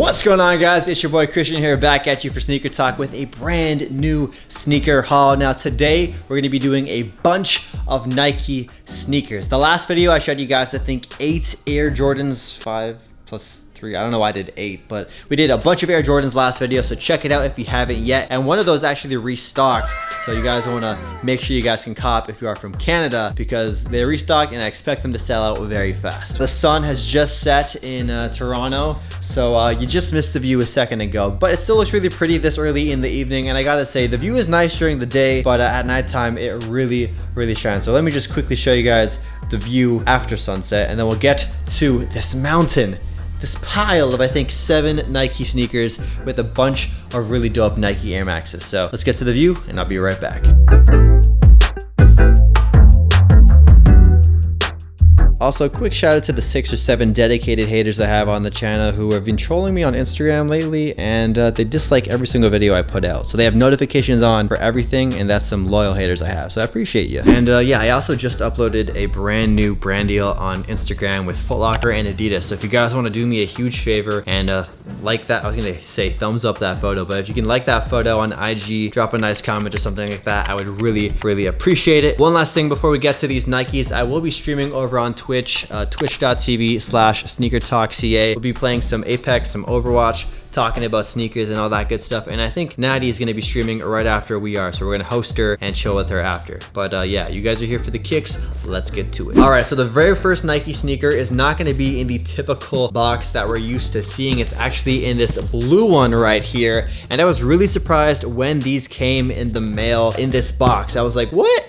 What's going on, guys? It's your boy Christian here, back at you for Sneaker Talk with a brand new sneaker haul. Now today we're going to be doing a bunch of Nike sneakers. The last video I showed you guys, I think 8 Air Jordans 5 plus 3. I don't know why I did 8, but we did a bunch of Air Jordans last video, so check it out if you haven't yet. And one of those actually restocked, so you guys want to make sure you guys can cop if you are from Canada, because they restocked and I expect them to sell out very fast. The sun has just set in Toronto, so you just missed the view a second ago, but it still looks really pretty this early in the evening. And I gotta say, the view is nice during the day, but at nighttime it really shines. So let me just quickly show you guys the view after sunset, and then we'll get to this mountain, this pile of I think 7 Nike sneakers with a bunch of really dope Nike Air Maxes. So let's get to the view and I'll be right back. Also, quick shout out to the 6 or 7 dedicated haters I have on the channel who have been trolling me on Instagram lately, and they dislike every single video I put out. So they have notifications on for everything, and that's some loyal haters I have. So I appreciate you. And yeah, I also just uploaded a brand new brand deal on Instagram with Foot Locker and Adidas. So if you guys want to do me a huge favor and like that, I was gonna say thumbs up that photo, but if you can like that photo on IG, drop a nice comment or something like that, I would really appreciate it. One last thing before we get to these Nikes, I will be streaming over on Twitch, twitch.tv/SneakerTalkCA. We'll be playing some Apex, some Overwatch, talking about sneakers and all that good stuff. And I think Natty is going to be streaming right after we are, so we're going to host her and chill with her after. But yeah, you guys are here for the kicks. Let's get to it. All right, so the very first Nike sneaker is not going to be in the typical box that we're used to seeing. It's actually in this blue one right here, and I was really surprised when these came in the mail in this box. I was like, what?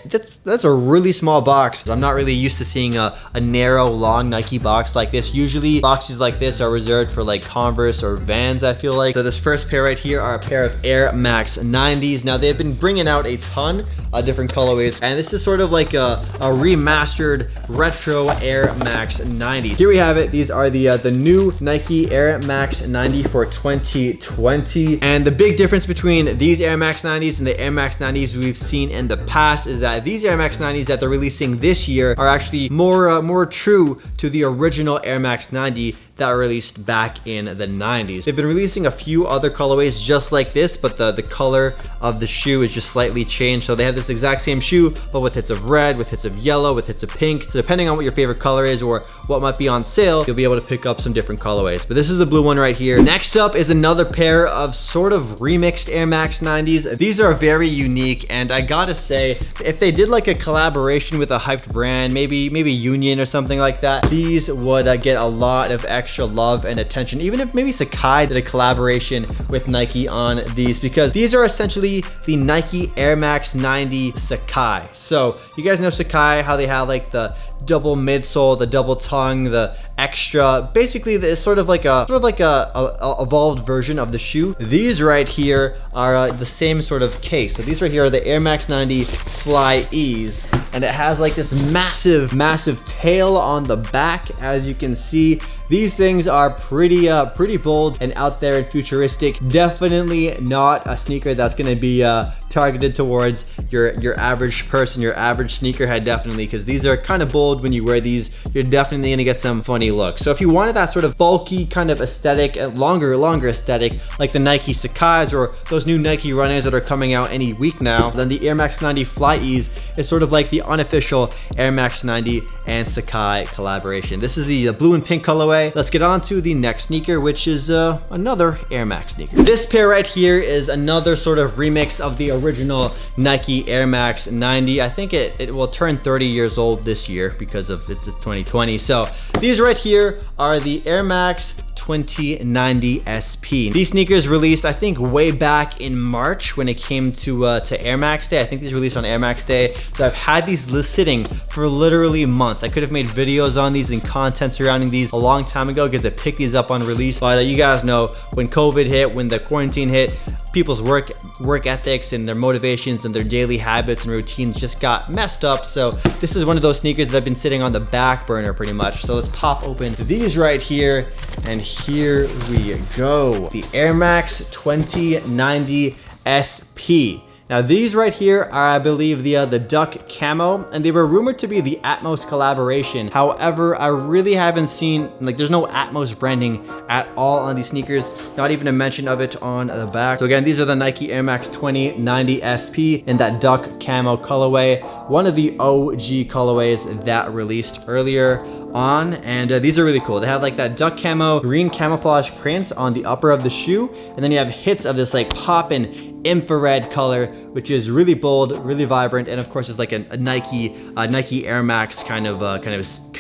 That's a really small box. I'm not really used to seeing a narrow, long Nike box like this. Usually boxes like this are reserved for like Converse or Vans, I feel like. So this first pair right here are a pair of Air Max 90s. Now they've been bringing out a ton of different colorways, and this is sort of like a remastered retro Air Max 90s. Here we have it. These are the new Nike Air Max 90 for 2020. And the big difference between these Air Max 90s and the Air Max 90s we've seen in the past is that these Air Max 90s that they're releasing this year are actually more true to the original Air Max 90 that were released back in the 90s. They've been releasing a few other colorways just like this, but the color of the shoe is just slightly changed. So they have this exact same shoe, but with hits of red, with hits of yellow, with hits of pink. So depending on what your favorite color is or what might be on sale, you'll be able to pick up some different colorways. But this is the blue one right here. Next up is another pair of sort of remixed Air Max 90s. These are very unique, and I gotta say, if they did like a collaboration with a hyped brand, maybe Union or something like that, these would get a lot of extra love and attention. Even if maybe Sacai did a collaboration with Nike on these, because these are essentially the Nike Air Max 90 Sacai. So you guys know Sacai, how they have like the double midsole, the double tongue, the extra, basically it's sort of like a evolved version of the shoe. These right here are the same sort of case. So these right here are the Air Max 90 FlyEase, and it has like this massive tail on the back. As you can see, these things are pretty bold and out there and futuristic. Definitely not a sneaker that's going to be targeted towards your average person, your average sneakerhead, definitely, because these are kind of bold. When you wear these, you're definitely going to get some funny looks. So if you wanted that sort of bulky kind of aesthetic, longer aesthetic, like the Nike Sacai's or those new Nike runners that are coming out any week now, then the Air Max 90 FlyEase is sort of like the unofficial Air Max 90 and Sacai collaboration. This is the blue and pink colorway. Let's get on to the next sneaker, which is another Air Max sneaker. This pair right here is another sort of remix of the original Nike Air Max 90. I think it will turn 30 years old this year because of it's 2020. So these right here are the Air Max 2090 SP. These sneakers released, I think, way back in March when it came to Air Max Day. I think these released on Air Max Day. So I've had these sitting for literally months. I could have made videos on these and content surrounding these a long time ago because I picked these up on release. But you guys know, when COVID hit, when the quarantine hit, people's work ethics and their motivations and their daily habits and routines just got messed up. So this is one of those sneakers that have been sitting on the back burner pretty much. So let's pop open these right here, and here we go. The Air Max 2090 SP. Now these right here are, I believe, the Duck Camo, and they were rumored to be the Atmos collaboration. However, I really haven't seen, like, there's no Atmos branding at all on these sneakers, not even a mention of it on the back. So again, these are the Nike Air Max 2090 SP in that Duck Camo colorway, one of the OG colorways that released earlier on, and these are really cool. They have like that Duck Camo green camouflage print on the upper of the shoe, and then you have hits of this like poppin' infrared color, which is really bold, really vibrant, and of course it's like a Nike Air Max kind of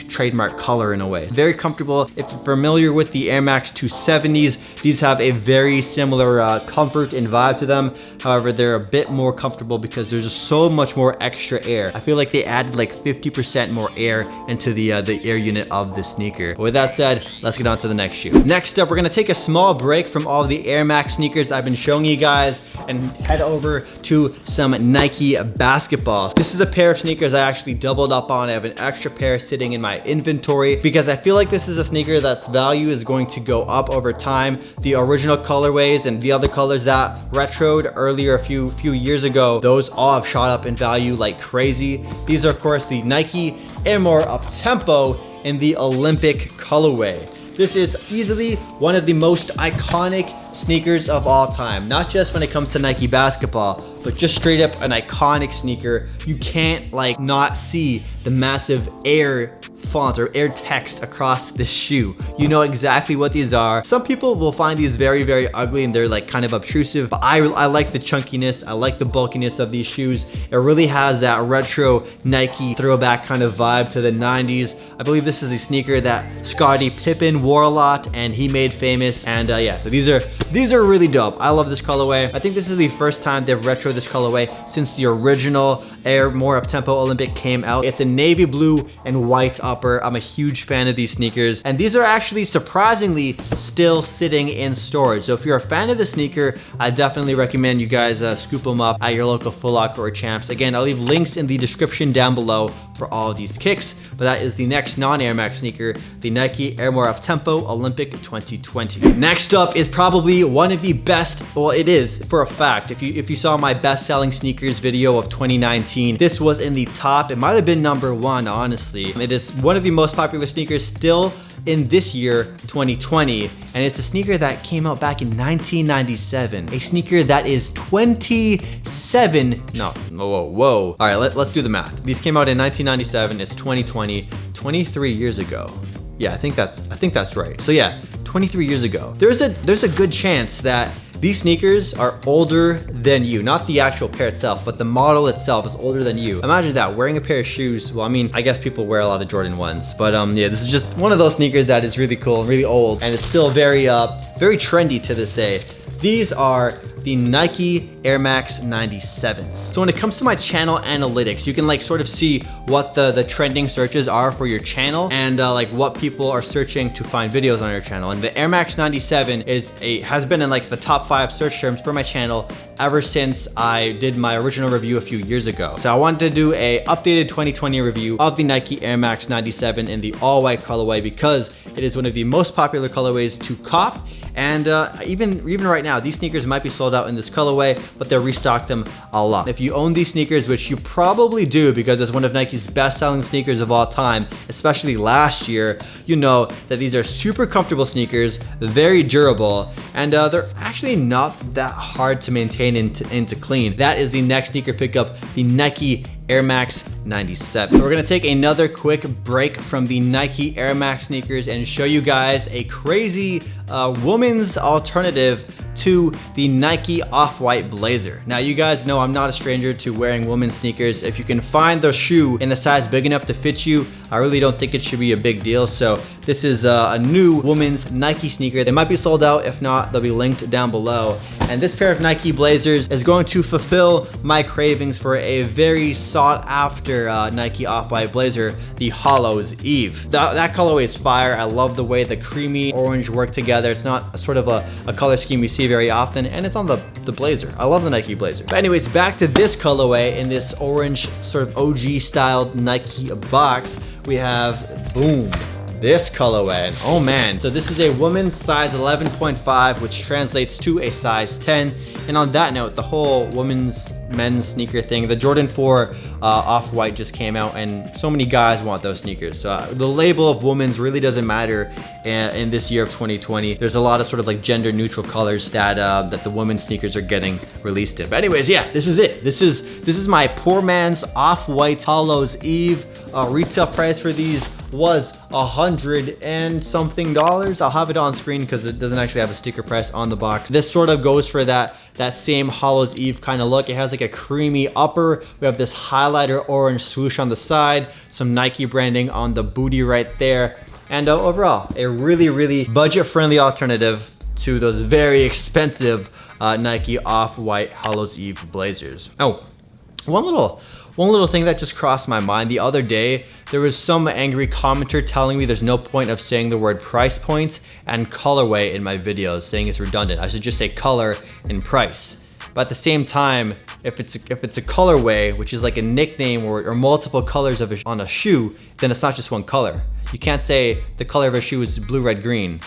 trademark color in a way. Very comfortable. If you're familiar with the Air Max 270s, these have a very similar comfort and vibe to them. However, they're a bit more comfortable because there's just so much more extra air. I feel like they added like 50% more air into the air unit of the sneaker. But with that said, let's get on to the next shoe. Next up, we're gonna take a small break from all of the Air Max sneakers I've been showing you guys and head over to some Nike basketballs. This is a pair of sneakers I actually doubled up on. I have an extra pair sitting in my inventory because I feel like this is a sneaker that's value is going to go up over time. The original colorways and the other colors that retroed earlier a few years ago, those all have shot up in value like crazy. These are of course the Nike Air More Up-Tempo in the Olympic colorway. This is easily one of the most iconic sneakers of all time, not just when it comes to Nike basketball, but just straight up an iconic sneaker. You can't like not see the massive Air font or Air text across this shoe. You know exactly what these are. Some people will find these very, very ugly and they're like kind of obtrusive, but I like the chunkiness. I like the bulkiness of these shoes. It really has that retro Nike throwback kind of vibe to the 90s. I believe this is the sneaker that Scottie Pippen wore a lot and he made famous. And yeah, so these are really dope. I love this colorway. I think this is the first time they've retroed this colorway since the original Air More Up-Tempo Olympic came out. It's a navy blue and white upper. I'm a huge fan of these sneakers, and these are actually surprisingly still sitting in storage. So if you're a fan of the sneaker, I definitely recommend you guys scoop them up at your local Foot Locker or Champs. Again, I'll leave links in the description down below for all of these kicks, but that is the next non-Air Max sneaker, the Nike Air More Up-Tempo Olympic 2020. Next up is probably one of the best, well, it is for a fact. If you saw my best-selling sneakers video of 2019, this was in the top. It might have been #1, honestly. It is one of the most popular sneakers still in this year, 2020, and it's a sneaker that came out back in 1997. A sneaker that is 27, no, whoa. All right, let's do the math. These came out in 1997, it's 2020, 23 years ago. Yeah, I think that's right. So yeah, 23 years ago. There's a good chance that these sneakers are older than you. Not the actual pair itself, but the model itself is older than you. Imagine that, wearing a pair of shoes. Well, I mean, I guess people wear a lot of Jordan 1s, but yeah, this is just one of those sneakers that is really cool, really old, and it's still very trendy to this day. These are the Nike Air Max 97s. So when it comes to my channel analytics, you can like sort of see what the trending searches are for your channel and like what people are searching to find videos on your channel. And the Air Max 97 has been in like the top 5 search terms for my channel ever since I did my original review a few years ago. So I wanted to do a updated 2020 review of the Nike Air Max 97 in the all white colorway because it is one of the most popular colorways to cop. And even right now, these sneakers might be sold out in this colorway, but they restock them a lot. If you own these sneakers, which you probably do because it's one of Nike's best-selling sneakers of all time, especially last year, you know that these are super comfortable sneakers, very durable, and they're actually not that hard to maintain and to clean. That is the next sneaker pickup, the Nike Air Max 97. So we're gonna take another quick break from the Nike Air Max sneakers and show you guys a crazy woman's alternative to the Nike Off-White Blazer. Now you guys know I'm not a stranger to wearing women's sneakers. If you can find the shoe in a size big enough to fit you, I really don't think it should be a big deal. So this is a new women's Nike sneaker. They might be sold out. If not, they'll be linked down below. And this pair of Nike Blazers is going to fulfill my cravings for a very sought after Nike Off-White Blazer, the Hollows Eve. That colorway is fire. I love the way the creamy orange work together. It's not a sort of a color scheme we see very often, and it's on the Blazer. I love the Nike Blazer. But anyways, back to this colorway in this orange sort of OG styled Nike box. We have, boom, this colorway. And oh man, so this is a woman's size 11.5, which translates to a size 10. And on that note, the whole men's sneaker thing, the Jordan 4 off-white just came out, and so many guys want those sneakers. So the label of women's really doesn't matter in this year of 2020. There's a lot of sort of like gender neutral colors that that the women's sneakers are getting released in. But anyways, yeah, this is it. This is my poor man's off-white Hallows Eve. Retail price for these was $100 and something. I'll have it on screen because it doesn't actually have a sticker price on the box. This sort of goes for that same Hallows Eve kind of look. It has like a creamy upper. We have this highlighter orange swoosh on the side, some Nike branding on the booty right there. And overall, a really budget-friendly alternative to those very expensive Nike off-white Hallows Eve blazers. Oh, one little thing that just crossed my mind. The other day, there was some angry commenter telling me there's no point of saying the word price point and colorway in my videos, saying it's redundant. I should just say color and price. But at the same time, if it's a colorway, which is like a nickname or multiple colors on a shoe, then it's not just one color. You can't say the color of a shoe is blue, red, green.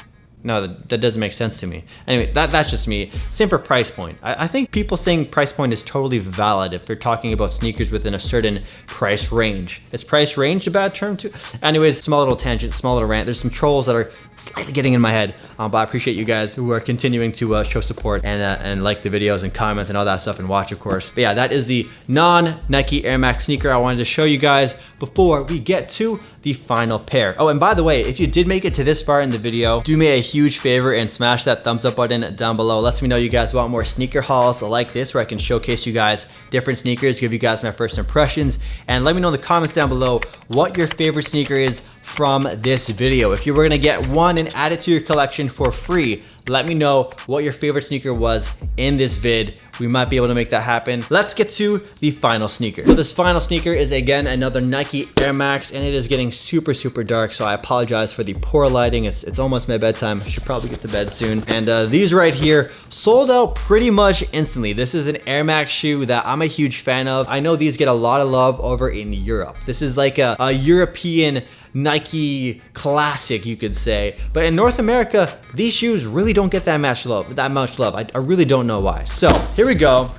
No, that doesn't make sense to me. Anyway, that's just me. Same for price point. I think people saying price point is totally valid if they're talking about sneakers within a certain price range. Is price range a bad term too? Anyways, small little tangent, small little rant. There's some trolls that are slightly getting in my head, but I appreciate you guys who are continuing to show support and like the videos and comments and all that stuff and watch, of course. But yeah, that is the non-Nike Air Max sneaker I wanted to show you guys before we get to the final pair. Oh, and by the way, if you did make it to this far in the video, do me a huge favor and smash that thumbs up button down below. Lets me know you guys want more sneaker hauls like this, where I can showcase you guys different sneakers, give you guys my first impressions, and let me know in the comments down below what your favorite sneaker is from this video. If you were gonna get one and add it to your collection for free, let me know what your favorite sneaker was in this vid. We might be able to make that happen. Let's get to the final sneaker. So this final sneaker is again another Nike Air Max, and it is getting super dark, so I apologize for the poor lighting. It's almost my bedtime. I should probably get to bed soon. And these right here sold out pretty much instantly. This is an Air Max shoe that I'm a huge fan of. I know these get a lot of love over in Europe. This is like a European Nike classic, you could say. But in North America, these shoes really don't get that much love. I really don't know why. So here we go.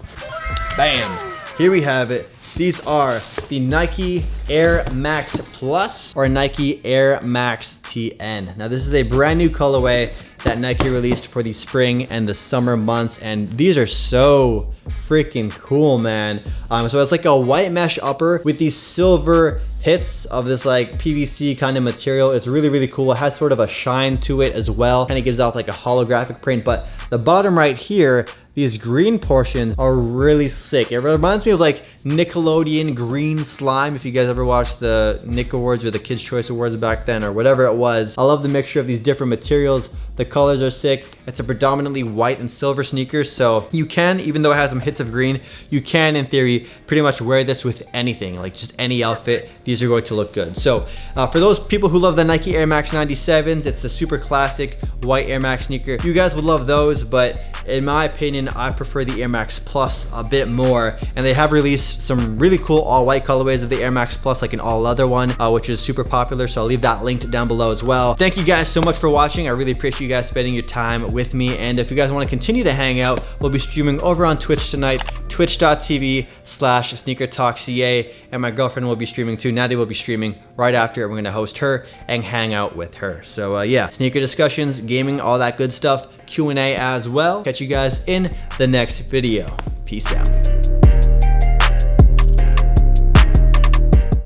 Bam. Here we have it. These are the Nike Air Max Plus or Nike Air Max TN. Now this is a brand new colorway that Nike released for the spring and the summer months, and these are so freaking cool, man. So it's like a white mesh upper with these silver hits of this like PVC kind of material. It's really cool. It has sort of a shine to it as well, and it gives off like a holographic print. But the bottom right here, these green portions are really sick. It reminds me of like Nickelodeon green slime, if you guys ever watched the Nick Awards or the Kids Choice Awards back then or whatever it was. I love the mixture of these different materials. The colors are sick. It's a predominantly white and silver sneaker, so you can, even though it has some hits of green, you can in theory pretty much wear this with anything, like just any outfit. These are going to look good. So for those people who love the Nike Air Max 97s, it's the super classic white Air Max sneaker. You guys would love those, but in my opinion, I prefer the Air Max Plus a bit more, and they have released some really cool all-white colorways of the Air Max Plus, like an all-leather one, which is super popular, so I'll leave that linked down below as well. Thank you guys so much for watching. I really appreciate you guys spending your time with me, and if you guys want to continue to hang out, we'll be streaming over on Twitch tonight, twitch.tv/SneakerTalkCA, and my girlfriend will be streaming too. Natty will be streaming right after, and we're going to host her and hang out with her. So yeah, sneaker discussions, gaming, all that good stuff, Q&A as well. Catch you guys in the next video. Peace out.